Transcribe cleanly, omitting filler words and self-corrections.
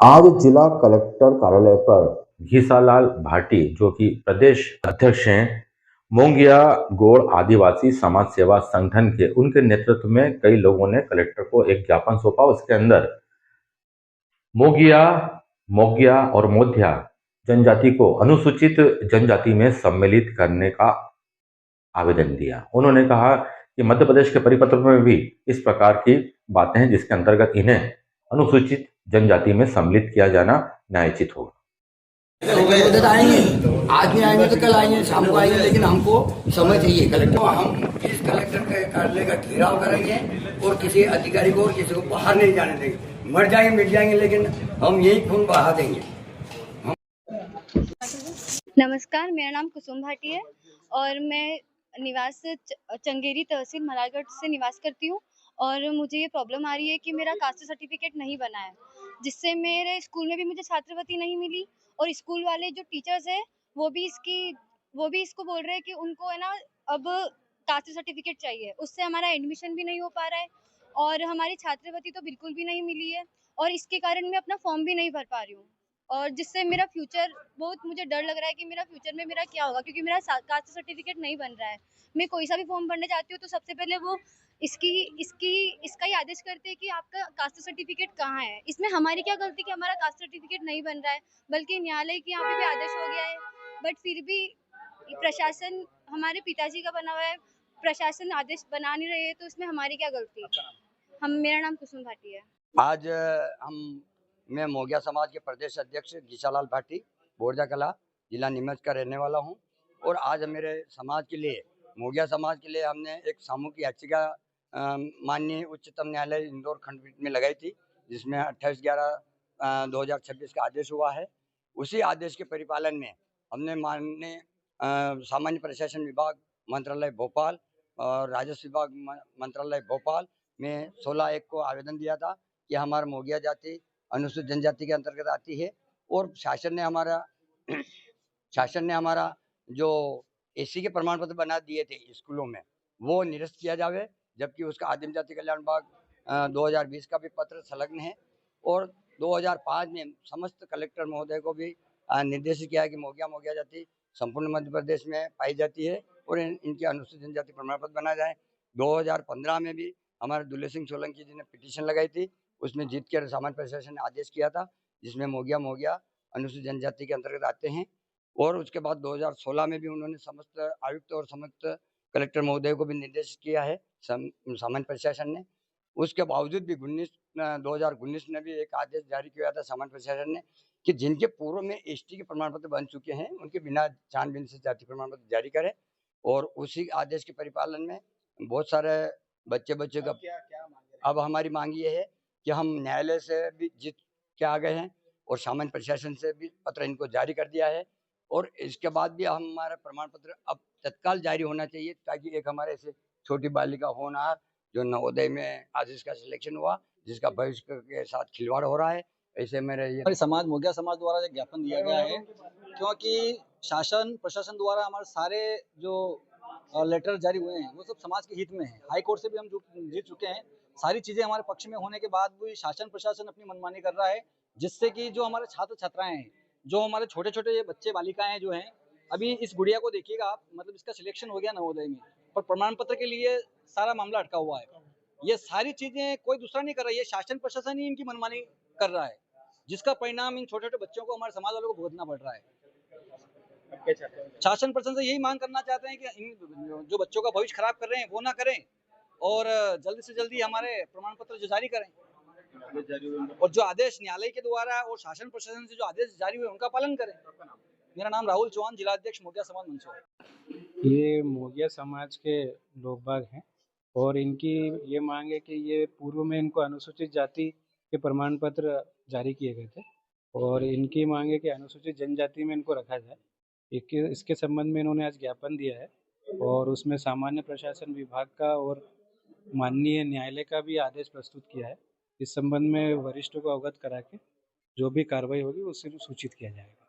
आज जिला कलेक्टर कार्यालय पर घीसालाल भाटी, जो कि प्रदेश अध्यक्ष हैं, मोंगिया गोड़ आदिवासी समाज सेवा संगठन के, उनके नेतृत्व में कई लोगों ने कलेक्टर को एक ज्ञापन सौंपा। उसके अंदर मोगिया, मोगिया और मोध्या जनजाति को अनुसूचित जनजाति में सम्मिलित करने का आवेदन दिया। उन्होंने कहा कि मध्य प्रदेश के परिपत्र में भी इस प्रकार की बातें हैं जिसके अंतर्गत इन्हें अनुसूचित जनजाति में सम्मिलित किया जाना न्यायोचित होगा। उधर आएंगे, आज नहीं आएंगे तो कल आएंगे, शाम को आएंगे, लेकिन हमको समय चाहिए कलेक्टर। हम इस कलेक्टर के कार्यालय का घेराव करेंगे और किसी अधिकारी को और किसी को बाहर नहीं जाने देंगे। मर जाएंगे मिट जाएंगे, लेकिन हम यही खून बहा देंगे। नमस्कार, मेरा नाम कुसुम भाटी है और मैं निवास चंगेरी तहसील मलारगढ़ से निवास करती हूँ। और मुझे ये प्रॉब्लम आ रही है कि मेरा कास्ट सर्टिफिकेट नहीं बना है, जिससे मेरे स्कूल में भी मुझे छात्रवृत्ति नहीं मिली। और स्कूल वाले जो टीचर्स हैं वो भी इसको बोल रहे हैं कि उनको है ना अब कास्ट सर्टिफिकेट चाहिए, उससे हमारा एडमिशन भी नहीं हो पा रहा है और हमारी छात्रवृत्ति तो बिल्कुल भी नहीं मिली है। और इसके कारण मैं अपना फॉर्म भी नहीं भर पा रही हूँ और जिससे मेरा फ्यूचर बहुत, मुझे डर लग रहा है कि मेरा फ्यूचर में मेरा क्या होगा, क्योंकि मेरा कास्ट सर्टिफिकेट नहीं बन रहा है। मैं कोई सा भी फॉर्म भरने जाती हूँ तो सबसे पहले वो इसका ही आदेश करते हैं कि आपका कास्ट सर्टिफिकेट कहाँ है। इसमें हमारी क्या गलती कि हमारा कास्ट सर्टिफिकेट नहीं बन रहा है, बल्कि न्यायालय के यहाँ पे भी आदेश हो गया है। बट फिर भी प्रशासन हमारे पिताजी का बना हुआ है, प्रशासन आदेश बना नहीं रहे है, तो इसमें हमारी क्या गलती। मेरा नाम कुसुम भाटी है। आज मैं मोगिया समाज के प्रदेश अध्यक्ष घीसालाल भाटी, बोरजा कला, जिला नीमच का रहने वाला हूँ। और आज मेरे समाज के लिए, मोगिया समाज के लिए, हमने एक सामूहिक याचिका माननीय उच्चतम न्यायालय इंदौर खंडपीठ में लगाई थी, जिसमें 28/11/2026 का आदेश हुआ है। उसी आदेश के परिपालन में हमने माननीय सामान्य प्रशासन विभाग मंत्रालय भोपाल और राजस्व विभाग मंत्रालय भोपाल में 16/1 को आवेदन दिया था कि हमारा मोगिया जाति अनुसूचित जनजाति के अंतर्गत आती है और शासन ने हमारा जो एससी के प्रमाण पत्र बना दिए थे स्कूलों में, वो निरस्त किया जावे, जबकि उसका आदिम जाति कल्याण विभाग 2020 का भी पत्र संलग्न है। और 2005 में समस्त कलेक्टर महोदय को भी निर्देशित किया है कि मोगिया जाति संपूर्ण मध्य प्रदेश में पाई जाती है और इनकी अनुसूचित जनजाति प्रमाण पत्र बनाया जाए। 2015 में भी हमारे दुल्ले सिंह सोलंकी जी ने पिटीशन लगाई थी, उसमें जीत कर सामान्य प्रशासन ने आदेश किया था, जिसमें मोगिया अनुसूचित जनजाति के अंतर्गत आते हैं। और उसके बाद 2016 में भी उन्होंने समस्त आयुक्त और समस्त कलेक्टर महोदय को भी निर्देश किया है सामान्य प्रशासन ने। उसके बावजूद भी 2019 में भी एक आदेश जारी किया था सामान्य प्रशासन ने कि जिनके पूर्व में एसटी के प्रमाण पत्र बन चुके हैं उनके बिना छानबीन से जाति प्रमाण पत्र जारी करें। और उसी आदेश के परिपालन में बहुत सारे बच्चे का अब हमारी मांग ये है कि हम न्यायालय से भी जीत के आ गए हैं और सामान्य प्रशासन से भी पत्र इनको जारी कर दिया है। और इसके बाद भी हमारा प्रमाण पत्र अब तत्काल जारी होना चाहिए, ताकि एक हमारे ऐसे छोटी बालिका होनहार जो नवोदय में आज इसका सिलेक्शन हुआ, जिसका भविष्य के साथ खिलवाड़ हो रहा है, ऐसे मेरे ये समाज मोगिया समाज द्वारा एक ज्ञापन दिया गया है, क्योंकि शासन प्रशासन द्वारा हमारे सारे जो लेटर जारी हुए हैं वो सब समाज के हित में है। हाई कोर्ट से भी हम जीत चुके हैं, सारी चीजें हमारे पक्ष में होने के बाद भी शासन प्रशासन अपनी मनमानी कर रहा है, जिससे कि जो हमारे छात्र छात्राएं हैं, जो हमारे छोटे छोटे बच्चे बालिकाएं जो हैं, अभी इस गुड़िया को देखिएगा आप, मतलब इसका सिलेक्शन हो गया नवोदय में, पर प्रमाण पत्र के लिए सारा मामला अटका हुआ है। ये सारी चीजें कोई दूसरा नहीं कर रहा है, ये शासन प्रशासन ही इनकी मनमानी कर रहा है, जिसका परिणाम इन छोटे छोटे बच्चों को, हमारे समाज वालों को भुगतना पड़ रहा है। शासन प्रशासन से यही मांग करना चाहते हैं कि इन जो बच्चों का भविष्य खराब कर रहे हैं वो ना करें और जल्दी से जल्दी हमारे प्रमाण पत्र जो जारी करें, और जो आदेश न्यायालय के द्वारा और शासन प्रशासन से जो आदेश जारी हुए उनका पालन करें। मेरा नाम राहुल चौहान, जिलाध्यक्ष मोगिया समाज मंच। ये मोगिया समाज के लोग बाग हैं और इनकी ये मांग है कि ये पूर्व में इनको अनुसूचित जाति के प्रमाण पत्र जारी किए गए थे और इनकी मांग है कि अनुसूचित जनजाति में इनको रखा जाए। इसके संबंध में इन्होंने आज ज्ञापन दिया है और उसमें सामान्य प्रशासन विभाग का और माननीय न्यायालय का भी आदेश प्रस्तुत किया है। इस संबंध में वरिष्ठों को अवगत करा के जो भी कार्रवाई होगी उससे सूचित किया जाएगा।